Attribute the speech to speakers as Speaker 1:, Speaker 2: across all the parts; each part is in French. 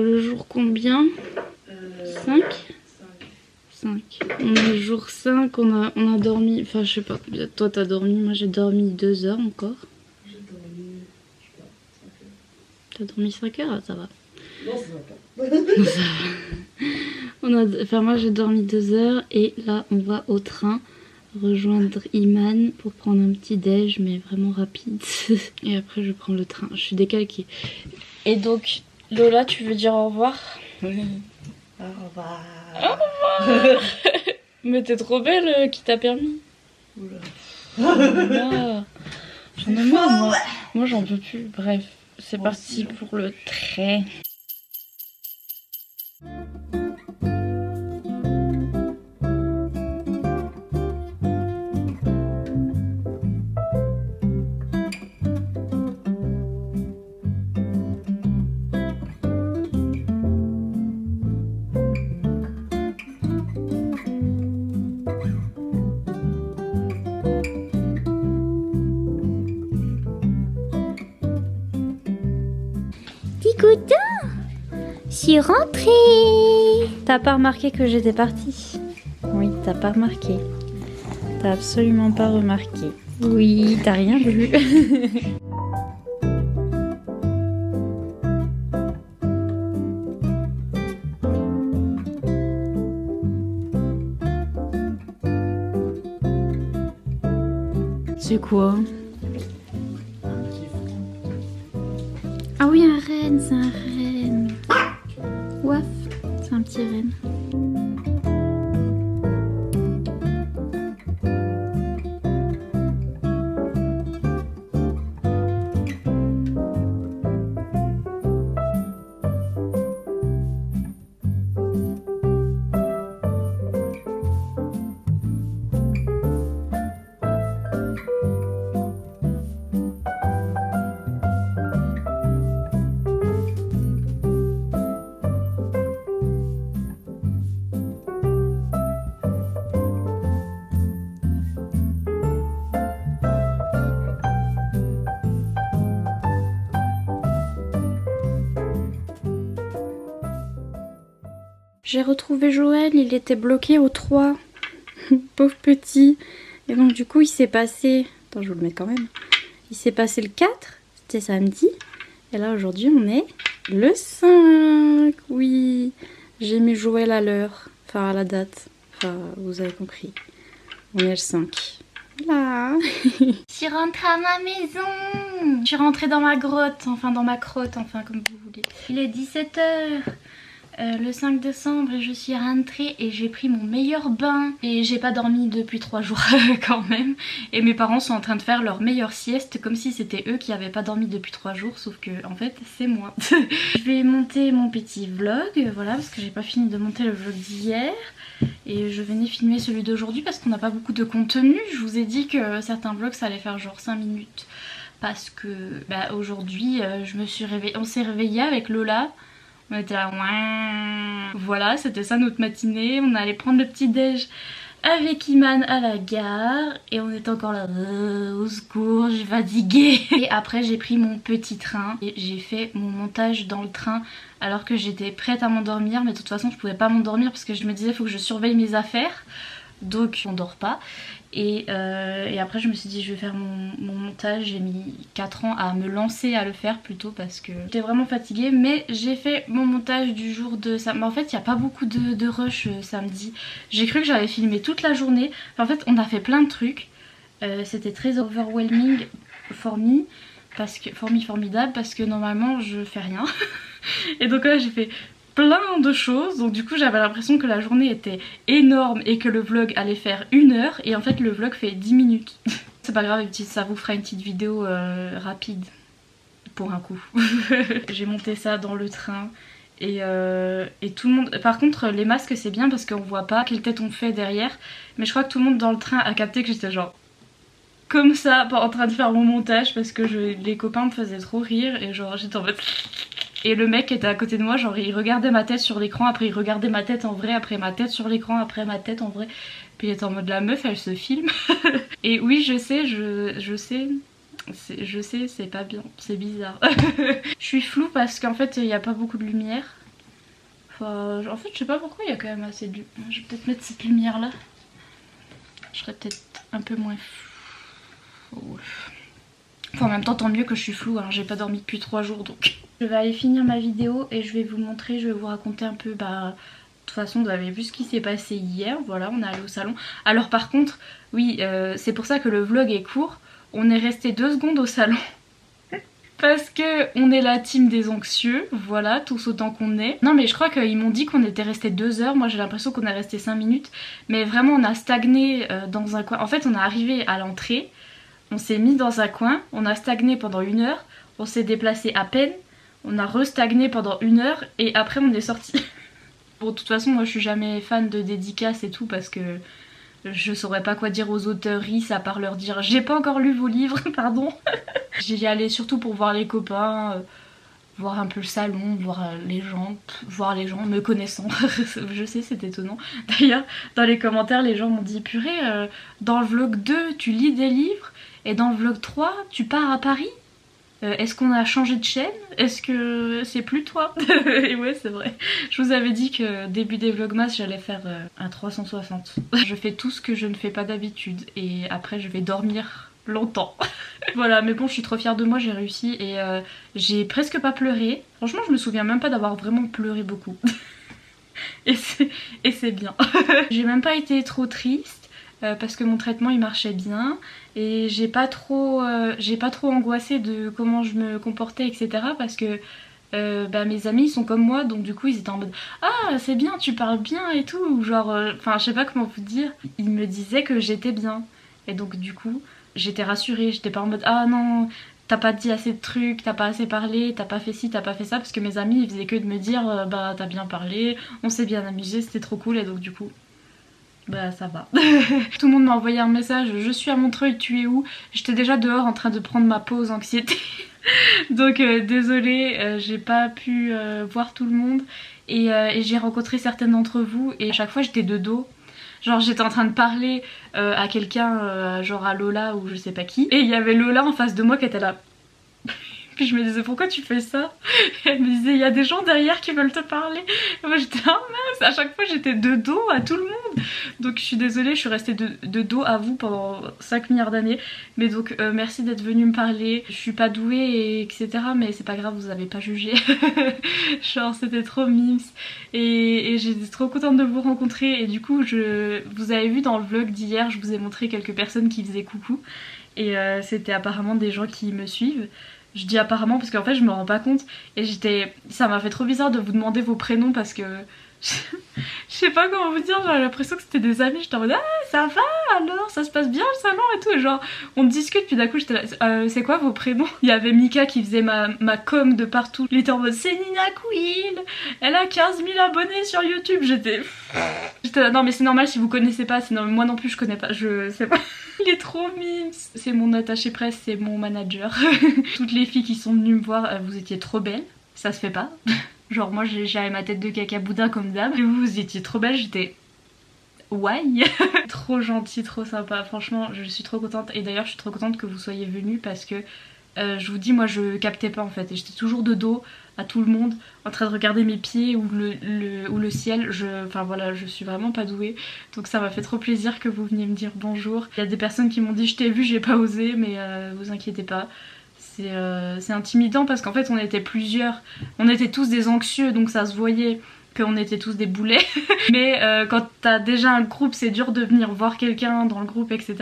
Speaker 1: le jour combien? 5. 5. On est jour 5, on a dormi, enfin je sais pas, toi t'as dormi, moi j'ai dormi 2 heures encore.
Speaker 2: J'ai dormi, je sais pas, 5 heures.
Speaker 1: T'as dormi 5 heures? Ah, ça va.
Speaker 2: Non, ça va pas.
Speaker 1: Enfin moi j'ai dormi 2 heures et là on va au train rejoindre Iman pour prendre un petit déj mais vraiment rapide. Et après je prends le train, je suis décalquée. Et donc Lola, tu veux dire au revoir?
Speaker 2: Oui. Au revoir.
Speaker 1: Au revoir. Mais t'es trop belle, qui t'a permis?
Speaker 2: Oula.
Speaker 1: J'en ai marre moi. Moi j'en peux plus. Bref, c'est parti pour le train.
Speaker 3: Coucou, je suis rentrée.
Speaker 1: T'as pas remarqué que j'étais partie? Oui, t'as pas remarqué. T'as absolument pas remarqué. Oui, t'as rien vu. C'est quoi? Ah oui, un renne, c'est un renne. Waf, c'est un petit renne. J'ai retrouvé Joël, il était bloqué au 3. Pauvre petit. Et donc du coup il s'est passé... Attends, je vous le mets quand même. Il s'est passé le 4, c'était samedi. Et là aujourd'hui on est le 5. Oui, j'ai mis Joël à l'heure. Enfin à la date. Enfin vous avez compris. On est le 5. Là. Je suis rentrée à ma maison. Je suis rentrée dans ma grotte. Enfin dans ma crotte, enfin comme vous voulez. Il est 17 h. Le 5 décembre et je suis rentrée et j'ai pris mon meilleur bain et j'ai pas dormi depuis 3 jours quand même, et mes parents sont en train de faire leur meilleure sieste comme si c'était eux qui avaient pas dormi depuis 3 jours, sauf que en fait c'est moi. Je vais monter mon petit vlog, voilà, parce que j'ai pas fini de monter le vlog d'hier et je venais filmer celui d'aujourd'hui parce qu'on n'a pas beaucoup de contenu. Je vous ai dit que certains vlogs ça allait faire genre 5 minutes parce que bah, aujourd'hui on s'est réveillé avec Lola. On était là, ouais. Voilà, c'était ça notre matinée. On allait prendre le petit déj avec Iman à la gare et on était encore là, au secours, je suis fatiguée. Et après j'ai pris mon petit train et j'ai fait mon montage dans le train alors que j'étais prête à m'endormir, mais de toute façon je pouvais pas m'endormir parce que je me disais faut que je surveille mes affaires, donc on dort pas. Et après je me suis dit je vais faire mon montage. J'ai mis 4 ans à me lancer à le faire plutôt parce que j'étais vraiment fatiguée, mais j'ai fait mon montage du jour de samedi. En fait il n'y a pas beaucoup de rush samedi. J'ai cru que j'avais filmé toute la journée. En fait on a fait plein de trucs. C'était très overwhelming for me, formidable parce que normalement je fais rien. Et donc là j'ai fait plein de choses, donc du coup j'avais l'impression que la journée était énorme et que le vlog allait faire 1 heure et en fait le vlog fait 10 minutes. C'est pas grave, ça vous fera une petite vidéo rapide pour un coup. J'ai monté ça dans le train et tout le monde... Par contre les masques c'est bien parce qu'on voit pas quelle tête on fait derrière, mais je crois que tout le monde dans le train a capté que j'étais genre comme ça en train de faire mon montage parce que les copains me faisaient trop rire et genre j'étais en mode... Et le mec qui était à côté de moi, genre il regardait ma tête sur l'écran, après il regardait ma tête en vrai, après ma tête sur l'écran, après ma tête en vrai. Puis il était en mode la meuf elle se filme. Et oui je sais, c'est pas bien, c'est bizarre. Je suis floue parce qu'en fait il n'y a pas beaucoup de lumière. En fait je sais pas pourquoi il y a quand même assez de... Je vais peut-être mettre cette lumière là. Je serais peut-être un peu moins floue. Enfin en même temps tant mieux que je suis floue, hein. J'ai pas dormi depuis 3 jours donc. Je vais aller finir ma vidéo et je vais vous montrer, je vais vous raconter un peu... De toute façon vous avez vu ce qui s'est passé hier, voilà on est allé au salon. Alors par contre, oui c'est pour ça que le vlog est court. On est resté 2 secondes au salon. Parce que on est la team des anxieux, voilà, tous autant qu'on est. Non mais je crois qu'ils m'ont dit qu'on était resté 2 heures, moi j'ai l'impression qu'on est resté 5 minutes. Mais vraiment on a stagné dans un coin. En fait on est arrivé à l'entrée, on s'est mis dans un coin, on a stagné pendant 1 heure, on s'est déplacé à peine, on a restagné pendant 1 heure et après on est sorti. Bon de toute façon moi je suis jamais fan de dédicaces et tout parce que... Je saurais pas quoi dire aux auteuristes à part leur dire j'ai pas encore lu vos livres, pardon. J'y y allais surtout pour voir les copains, voir un peu le salon, voir les gens me connaissant. Je sais c'est étonnant. D'ailleurs dans les commentaires les gens m'ont dit purée dans le vlog 2 tu lis des livres et dans le vlog 3 tu pars à Paris. Est-ce qu'on a changé de chaîne? Est-ce que c'est plus toi? Et ouais c'est vrai. Je vous avais dit que début des vlogmas j'allais faire un 360. Je fais tout ce que je ne fais pas d'habitude et après je vais dormir longtemps. Voilà mais bon je suis trop fière de moi, j'ai réussi et j'ai presque pas pleuré. Franchement je me souviens même pas d'avoir vraiment pleuré beaucoup. Et c'est bien. J'ai même pas été trop triste. Parce que mon traitement il marchait bien et j'ai pas trop angoissé de comment je me comportais etc. Parce que mes amis ils sont comme moi donc du coup ils étaient en mode ah c'est bien tu parles bien et tout genre enfin je sais pas comment vous dire, ils me disaient que j'étais bien et donc du coup j'étais rassurée, j'étais pas en mode ah non t'as pas dit assez de trucs, t'as pas assez parlé, t'as pas fait ci, t'as pas fait ça parce que mes amis ils faisaient que de me dire bah t'as bien parlé, on s'est bien amusé, c'était trop cool et donc du coup bah ça va. Tout le monde m'a envoyé un message, je suis à Montreuil, tu es où? J'étais déjà dehors en train de prendre ma pause anxiété. Donc désolée, j'ai pas pu voir tout le monde et j'ai rencontré certaines d'entre vous et à chaque fois j'étais de dos. Genre j'étais en train de parler à quelqu'un, genre à Lola ou je sais pas qui. Et il y avait Lola en face de moi qui était là. Puis je me disais pourquoi tu fais ça? Et elle me disait il y a des gens derrière qui veulent te parler. Et moi j'étais oh mince, à chaque fois j'étais de dos à tout le monde. Donc je suis désolée, je suis restée de dos à vous pendant 5 milliards d'années. Mais donc merci d'être venu me parler. Je suis pas douée et etc. Mais c'est pas grave, vous avez pas jugé. Genre c'était trop mimes. Et j'étais trop contente de vous rencontrer. Et du coup vous avez vu dans le vlog d'hier, je vous ai montré quelques personnes qui faisaient coucou. Et c'était apparemment des gens qui me suivent. Je dis apparemment parce qu'en fait je me rends pas compte et ça m'a fait trop bizarre de vous demander vos prénoms parce que je sais pas comment vous dire, j'avais l'impression que c'était des amis, j'étais en mode ah ça va alors, ça se passe bien le salon et tout et genre on discute puis d'un coup j'étais là c'est quoi vos prénoms? Il y avait Mika qui faisait ma com de partout, il était en mode c'est Nina Quill, elle a 15 000 abonnés sur YouTube, j'étais là non mais c'est normal si vous connaissez pas, sinon moi non plus je connais pas, je sais pas. Il est trop mime. C'est mon attaché presse, c'est mon manager. Toutes les filles qui sont venues me voir, vous étiez trop belles. Ça se fait pas. Genre moi j'avais ma tête de caca boudin comme d'hab. Et vous étiez trop belles, j'étais... Why? Trop gentil, trop sympa. Franchement je suis trop contente. Et d'ailleurs je suis trop contente que vous soyez venus parce que... je vous dis moi je captais pas en fait. Et j'étais toujours de dos à tout le monde en train de regarder mes pieds ou le ciel. Enfin voilà, je suis vraiment pas douée. Donc ça m'a fait trop plaisir que vous veniez me dire bonjour. Il y a des personnes qui m'ont dit je t'ai vu, j'ai pas osé, mais vous inquiétez pas. C'est intimidant parce qu'en fait on était plusieurs. On était tous des anxieux donc ça se voyait qu'on était tous des boulets. Mais quand t'as déjà un groupe c'est dur de venir voir quelqu'un dans le groupe etc.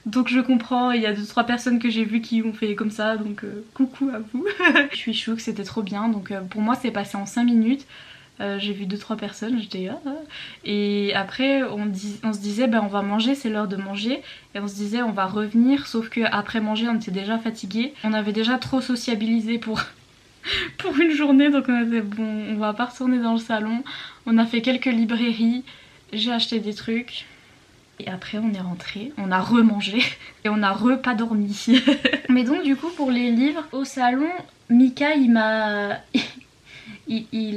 Speaker 1: Donc je comprends, il y a 2-3 personnes que j'ai vues qui ont fait comme ça, donc coucou à vous. Je suis chouque, c'était trop bien, donc pour moi c'est passé en 5 minutes. J'ai vu 2-3 personnes, j'étais ah. Et après on se disait on va manger, c'est l'heure de manger. Et on se disait on va revenir, sauf que après manger on était déjà fatigués. On avait déjà trop sociabilisé pour une journée, donc on a dit bon on va pas retourner dans le salon. On a fait quelques librairies, j'ai acheté des trucs. Et après on est rentré, on a remangé et on a pas dormi. Mais donc du coup pour les livres, au salon, Mika il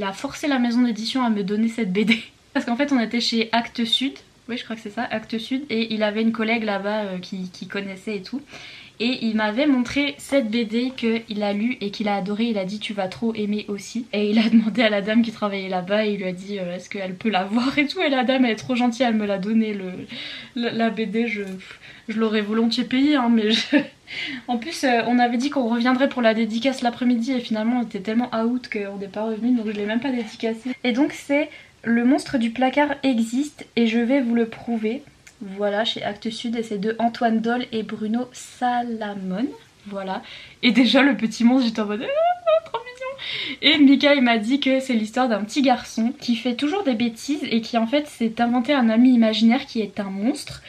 Speaker 1: a forcé la maison d'édition à me donner cette BD. Parce qu'en fait on était chez Actes Sud, oui je crois que c'est ça, Actes Sud, et il avait une collègue là-bas qui connaissait et tout. Et il m'avait montré cette BD qu'il a lue et qu'il a adoré. Il a dit tu vas trop aimer aussi. Et il a demandé à la dame qui travaillait là-bas et il lui a dit est-ce qu'elle peut la voir et tout. Et la dame elle est trop gentille, elle me l'a donné la BD. Je l'aurais volontiers payée hein, mais en plus on avait dit qu'on reviendrait pour la dédicace l'après-midi et finalement on était tellement out qu'on n'est pas revenu donc je l'ai même pas dédicacée. Et donc c'est Le monstre du placard existe et je vais vous le prouver. Voilà, chez Actes Sud et c'est de Antoine Dolle et Bruno Salamone. Voilà. Et déjà le petit monstre, j'étais en mode trop mignon. Et Mika il m'a dit que c'est l'histoire d'un petit garçon qui fait toujours des bêtises et qui en fait s'est inventé un ami imaginaire qui est un monstre.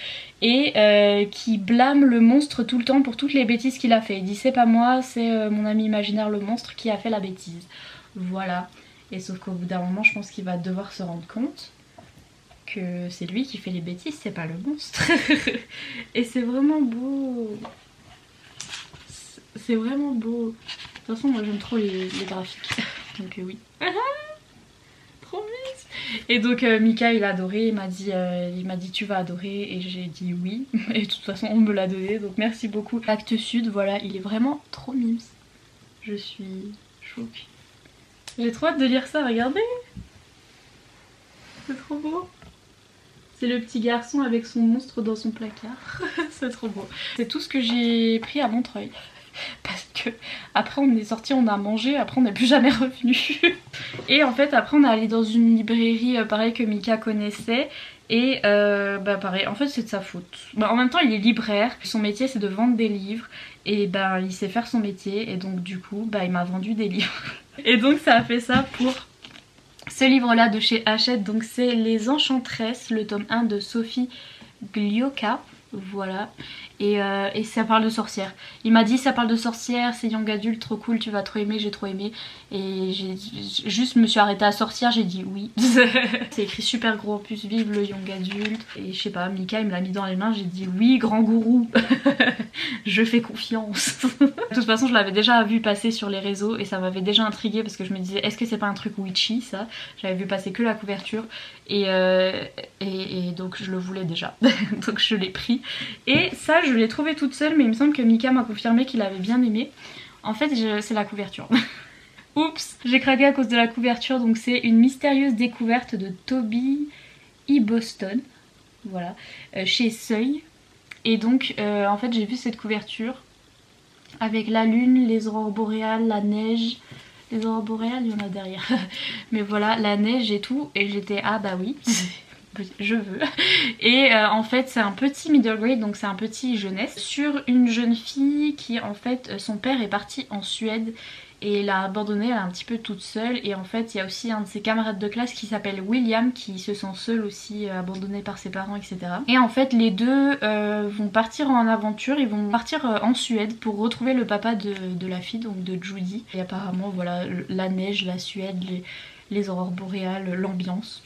Speaker 1: Et qui blâme le monstre tout le temps pour toutes les bêtises qu'il a fait. Il dit c'est pas moi, c'est mon ami imaginaire le monstre qui a fait la bêtise. Voilà. Et sauf qu'au bout d'un moment je pense qu'il va devoir se rendre compte que c'est lui qui fait les bêtises, c'est pas le monstre. Et c'est vraiment beau. C'est vraiment beau. De toute façon moi j'aime trop les graphiques. Donc oui. Trop mignon. Et donc Mika il a adoré, il m'a dit tu vas adorer et j'ai dit oui. Et de toute façon on me l'a donné donc merci beaucoup. Actes Sud, voilà, il est vraiment trop mimes. Je suis choquée. J'ai trop hâte de lire ça, regardez. C'est trop beau. C'est le petit garçon avec son monstre dans son placard. C'est trop beau. C'est tout ce que j'ai pris à Montreuil. Parce que après on est sorti, on a mangé, après on n'est plus jamais revenu. Et en fait après on est allé dans une librairie pareil que Mika connaissait. Et bah pareil, en fait c'est de sa faute. Bah, en même temps il est libraire, son métier c'est de vendre des livres. Et bah il sait faire son métier et donc du coup bah il m'a vendu des livres. Et donc ça a fait ça pour ce livre là de chez Hachette. Donc c'est Les Enchantresses, le tome 1 de Sophie Glioka. Voilà. Et ça parle de sorcières. Il m'a dit ça parle de sorcières, c'est young adulte, trop cool, tu vas trop aimer, j'ai trop aimé. Et j'ai juste me suis arrêtée à sorcière, j'ai dit oui. C'est écrit super gros, plus vive le young adulte. Et je sais pas, Mika il me l'a mis dans les mains, j'ai dit oui grand gourou. Je fais confiance. De toute façon je l'avais déjà vu passer sur les réseaux et ça m'avait déjà intriguée parce que je me disais est-ce que c'est pas un truc witchy ça. J'avais vu passer que la couverture et donc je le voulais déjà. Donc je l'ai pris. Et ça je l'ai trouvé toute seule mais il me semble que Mika m'a confirmé qu'il avait bien aimé. En fait c'est la couverture. Oups, j'ai craqué à cause de la couverture. Donc c'est Une mystérieuse découverte de Toby E. Boston. Voilà, chez Seuil. Et donc en fait j'ai vu cette couverture avec la lune, les aurores boréales, la neige. Les aurores boréales il y en a derrière. Mais voilà, la neige et tout. Et j'étais ah bah oui. Je veux. Et en fait c'est un petit middle grade, donc c'est un petit jeunesse sur une jeune fille qui en fait son père est parti en Suède et l'a abandonnée, elle est un petit peu toute seule. Et en fait il y a aussi un de ses camarades de classe qui s'appelle William qui se sent seul aussi, abandonné par ses parents etc. Et en fait les deux vont partir en aventure, ils vont partir en Suède pour retrouver le papa de la fille, donc de Judy. Et apparemment voilà, la neige, la Suède, les aurores boréales, l'ambiance.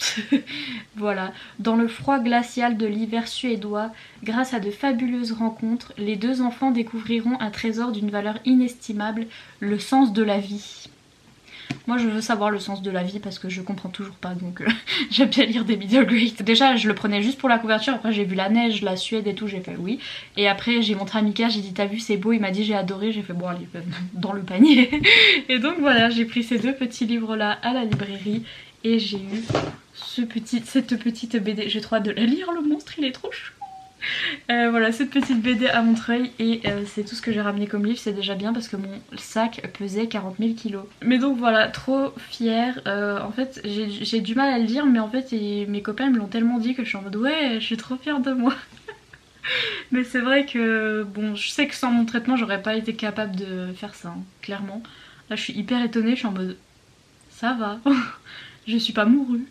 Speaker 1: Voilà. Dans le froid glacial de l'hiver suédois, grâce à de fabuleuses rencontres, les deux enfants découvriront un trésor d'une valeur inestimable, le sens de la vie. Moi je veux savoir le sens de la vie parce que je comprends toujours pas, donc j'aime bien lire des middle grade. Déjà je le prenais juste pour la couverture, après j'ai vu la neige, la Suède et tout, j'ai fait oui. Et après j'ai montré à Mika, j'ai dit t'as vu c'est beau, il m'a dit j'ai adoré, j'ai fait bon allez dans le panier. Et donc voilà, j'ai pris ces deux petits livres là à la librairie et j'ai eu cette petite BD, j'ai trop hâte de la lire, le monstre il est trop chou. Voilà cette petite BD à Montreuil et c'est tout ce que j'ai ramené comme livre, c'est déjà bien parce que mon sac pesait 40 000 kilos. Mais donc voilà, trop fière. En fait j'ai du mal à le dire mais en fait mes copains me l'ont tellement dit que je suis en mode ouais je suis trop fière de moi. Mais c'est vrai que bon je sais que sans mon traitement j'aurais pas été capable de faire ça hein, clairement. Là je suis hyper étonnée, je suis en mode ça va. Je suis pas mourue.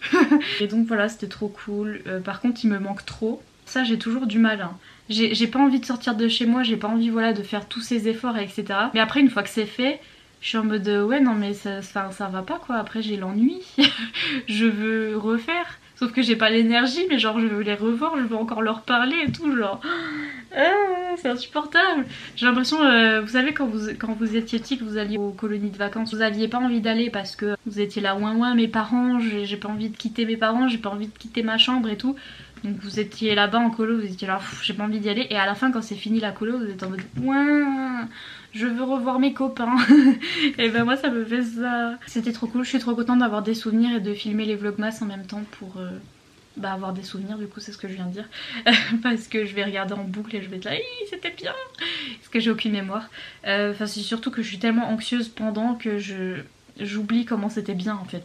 Speaker 1: Et donc voilà c'était trop cool. Par contre il me manque trop. Ça j'ai toujours du mal hein. J'ai pas envie de sortir de chez moi, j'ai pas envie voilà de faire tous ces efforts etc. Mais après une fois que c'est fait, je suis en mode ouais non mais ça va pas quoi, après j'ai l'ennui. Je veux refaire. Sauf que j'ai pas l'énergie mais genre je veux les revoir, je veux encore leur parler et tout genre. c'est insupportable. J'ai l'impression, vous savez, quand vous étiez petit, que vous alliez aux colonies de vacances, vous aviez pas envie d'aller parce que vous étiez là, ouin, mes parents, j'ai pas envie de quitter mes parents, j'ai pas envie de quitter ma chambre et tout. Donc vous étiez là-bas en colo, vous étiez là, j'ai pas envie d'y aller. Et à la fin, quand c'est fini la colo, vous êtes en mode, ouin, je veux revoir mes copains. Et ben moi, ça me fait ça. C'était trop cool, je suis trop contente d'avoir des souvenirs et de filmer les vlogmas en même temps pour... avoir des souvenirs, du coup c'est ce que je viens de dire. Parce que je vais regarder en boucle et je vais être là, c'était bien, parce que j'ai aucune mémoire. Enfin c'est surtout que je suis tellement anxieuse pendant que j'oublie comment c'était bien en fait.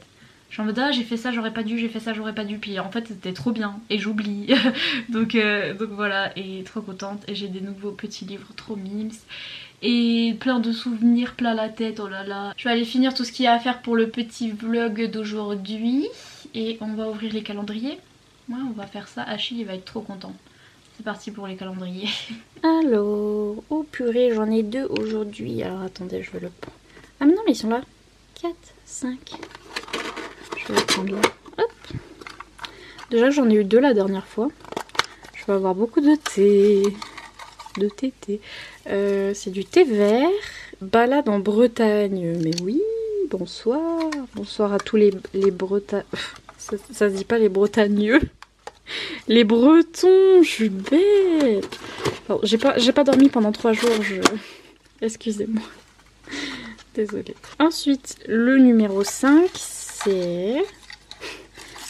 Speaker 1: Je suis en mode, ah j'ai fait ça j'aurais pas dû, j'ai fait ça j'aurais pas dû, puis en fait c'était trop bien et j'oublie. donc voilà, et trop contente, et j'ai des nouveaux petits livres trop mimes. Et plein de souvenirs plein la tête, oh là là. Je vais aller finir tout ce qu'il y a à faire pour le petit vlog d'aujourd'hui. Et on va ouvrir les calendriers. Ouais, on va faire ça. Achille il va être trop content. C'est parti pour les calendriers. Alors, oh purée, j'en ai 2 aujourd'hui. Alors attendez, je vais le prendre. Ah mais non, mais ils sont là. 4, 5. Je vais le prendre là. Hop. Déjà que j'en ai eu 2 la dernière fois. Je vais avoir beaucoup de thé. De thé. C'est du thé vert. Balade en Bretagne. Mais oui, bonsoir. Bonsoir à tous les Bretagnes. Ça se dit pas les Bretagneux. Les Bretons, je suis bête. Alors, j'ai pas dormi pendant 3 jours. Excusez-moi. Désolée. Ensuite, le numéro 5, c'est...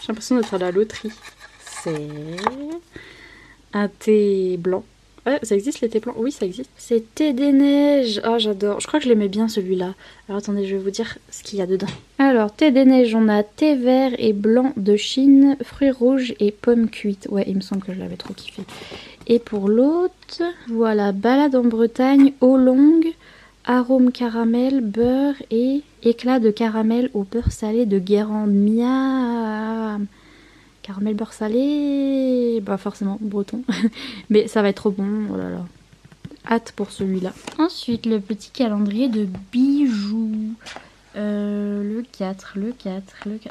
Speaker 1: J'ai l'impression d'être à la loterie. C'est un thé blanc. Ouais, ça existe les thés blancs? Oui, ça existe. C'est thé des neiges. Ah, j'adore. Je crois que je l'aimais bien celui-là. Alors attendez, je vais vous dire ce qu'il y a dedans. Alors, thé des neiges, on a thé vert et blanc de Chine, fruits rouges et pommes cuites. Ouais, il me semble que je l'avais trop kiffé. Et pour l'autre, voilà, balade en Bretagne, eau longue, arôme caramel, beurre et éclat de caramel au beurre salé de Guérande. Miam. Caramel beurre salé, bah forcément breton, mais ça va être trop bon, oh là là. Hâte pour celui-là. Ensuite le petit calendrier de bijoux, le 4.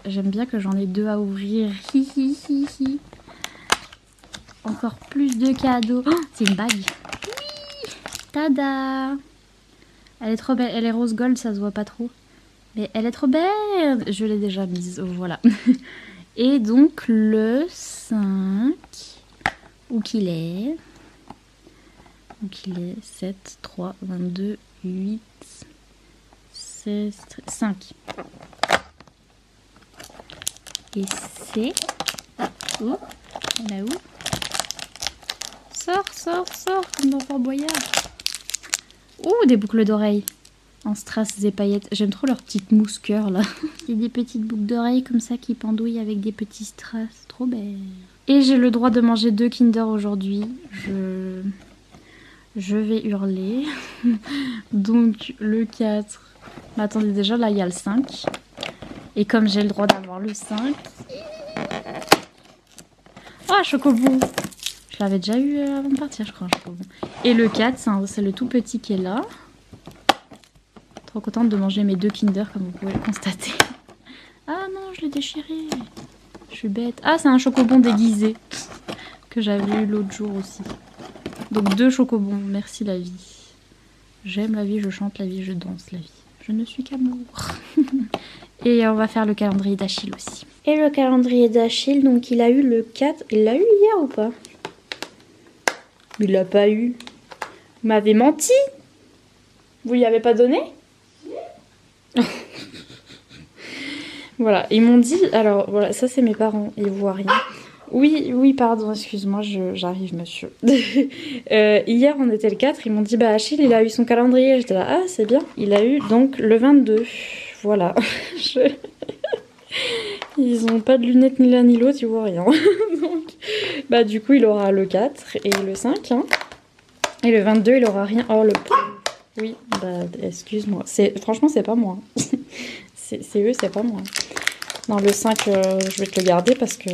Speaker 1: J'aime bien que j'en ai 2 à ouvrir. Hi. Encore plus de cadeaux. Oh, c'est une bague. Oui. Tada. Elle est trop belle, elle est rose gold, ça se voit pas trop. Mais elle est trop belle. Je l'ai déjà mise, voilà. Et donc le 5, où qu'il est 7, 3, 22, 8, 16, 5. Et c'est... Oh, là où? Sors, comme dans Fort Boyard. Oh, des boucles d'oreilles. En strass et paillettes. J'aime trop leurs petites mousses cœur là. Il y a des petites boucles d'oreilles comme ça qui pendouillent avec des petits strass. Trop belle. Et j'ai le droit de manger 2 Kinder aujourd'hui. Je vais hurler. Donc le 4. Mais attendez, déjà là il y a le 5. Et comme j'ai le droit d'avoir le 5. Oh, chocobon. Je l'avais déjà eu avant de partir, je crois. Chocobon. Et le 4, c'est le tout petit qui est là. Trop contente de manger mes 2 Kinder comme vous pouvez le constater. Ah non, je l'ai déchiré. Je suis bête. Ah, c'est un chocobon déguisé que j'avais eu l'autre jour aussi. Donc 2 chocobons. Merci la vie. J'aime la vie, je chante la vie, je danse la vie. Je ne suis qu'amour. Et on va faire le calendrier d'Achille aussi. Et le calendrier d'Achille, donc il a eu le 4. Il l'a eu hier ou pas? Il l'a pas eu. Vous m'avez menti? Vous lui avez pas donné? Voilà, ils m'ont dit, alors voilà, ça c'est mes parents, ils voient rien. Oui, pardon, excuse-moi, j'arrive monsieur. Hier on était le 4, ils m'ont dit, bah Achille il a eu son calendrier, j'étais là, ah c'est bien. Il a eu donc le 22, voilà. Ils ont pas de lunettes ni l'un ni l'autre, ils voient rien. Donc, bah du coup il aura le 4 et le 5, hein. Et le 22 il aura rien, oh le... Oui, bah excuse-moi, franchement c'est pas moi. C'est eux, c'est pas moi. Non, le 5, je vais te le garder parce que...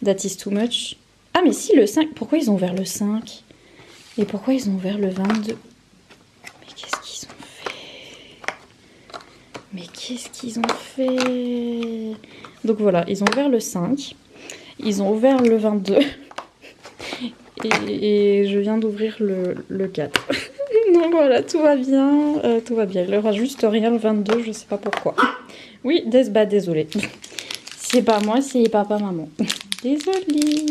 Speaker 1: That is too much. Ah mais si, le 5, pourquoi ils ont ouvert le 5? Et pourquoi ils ont ouvert le 22? Mais qu'est-ce qu'ils ont fait? Donc voilà, ils ont ouvert le 5. Ils ont ouvert le 22. et je viens d'ouvrir le 4. Donc voilà, tout va bien, tout va bien. Il aura juste rien le 22, je sais pas pourquoi. Oui, désolée. C'est pas moi, c'est papa, maman. Désolée.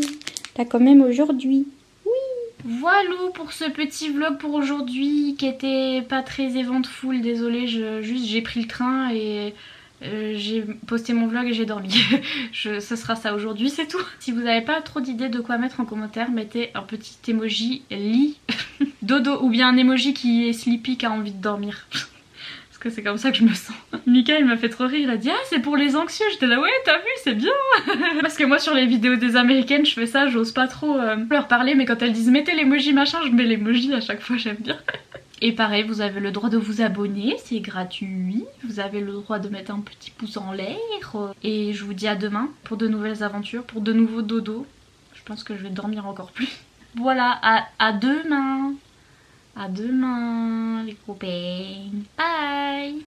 Speaker 1: T'as quand même aujourd'hui. Voilà pour ce petit vlog pour aujourd'hui qui était pas très eventful, désolée, j'ai pris le train et j'ai posté mon vlog et j'ai dormi. Ce sera ça aujourd'hui, c'est tout. Si vous n'avez pas trop d'idées de quoi mettre en commentaire, mettez un petit emoji lit dodo ou bien un emoji qui est sleepy, qui a envie de dormir. Parce que c'est comme ça que je me sens. Mika il m'a fait trop rire, il a dit ah c'est pour les anxieux, j'étais là ouais t'as vu c'est bien. Parce que moi sur les vidéos des américaines je fais ça, j'ose pas trop leur parler, mais quand elles disent mettez l'emoji machin, je mets l'emoji à chaque fois, j'aime bien. Et pareil, vous avez le droit de vous abonner, c'est gratuit. Vous avez le droit de mettre un petit pouce en l'air. Et je vous dis à demain pour de nouvelles aventures, pour de nouveaux dodos. Je pense que je vais dormir encore plus. Voilà, à demain. À demain les copains. Bye.